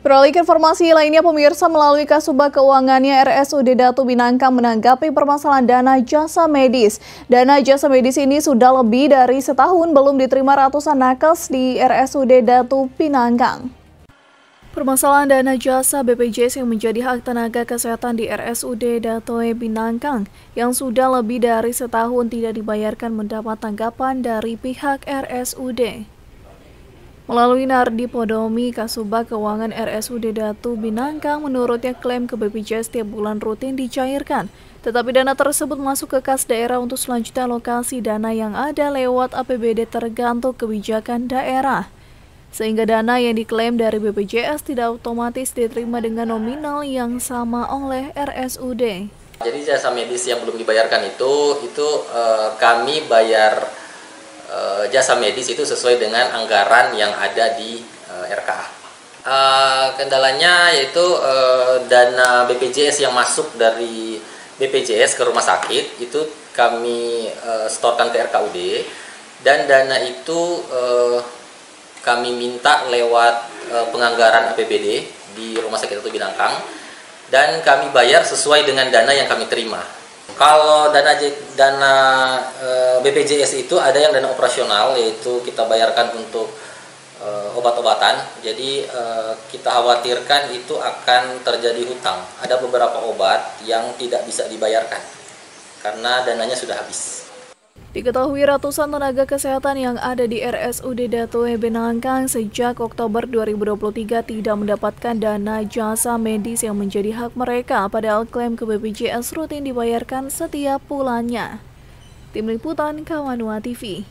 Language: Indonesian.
Beralih ke informasi lainnya, pemirsa, melalui Kasubag Keuangannya RSUD Datu Binangkang menanggapi permasalahan dana jasa medis. Dana jasa medis ini sudah lebih dari setahun belum diterima ratusan nakes di RSUD Datu Binangkang. Permasalahan dana jasa BPJS yang menjadi hak tenaga kesehatan di RSUD Datu Binangkang yang sudah lebih dari setahun tidak dibayarkan mendapat tanggapan dari pihak RSUD. Melalui Nardi Podomi, Kasubag Keuangan RSUD Datu Binangkang, menurutnya klaim ke BPJS tiap bulan rutin dicairkan, tetapi dana tersebut masuk ke kas daerah untuk selanjutnya alokasi dana yang ada lewat APBD tergantung kebijakan daerah. Sehingga dana yang diklaim dari BPJS tidak otomatis diterima dengan nominal yang sama oleh RSUD. Jadi jasa medis yang belum dibayarkan itu kami bayar jasa medis itu sesuai dengan anggaran yang ada di RKA. Kendalanya yaitu dana BPJS yang masuk dari BPJS ke rumah sakit itu kami setorkan ke RKUD, dan dana itu kami minta lewat penganggaran APBD di Rumah Sakit Datu Binangkang, dan kami bayar sesuai dengan dana yang kami terima. Kalau dana BPJS itu ada yang dana operasional, yaitu kita bayarkan untuk obat-obatan. Jadi kita khawatirkan itu akan terjadi hutang. Ada beberapa obat yang tidak bisa dibayarkan karena dananya sudah habis. Diketahui ratusan tenaga kesehatan yang ada di RSUD Datu Binangkang sejak Oktober 2023 tidak mendapatkan dana jasa medis yang menjadi hak mereka, padahal klaim ke BPJS rutin dibayarkan setiap bulannya. Tim Liputan Kawanua TV.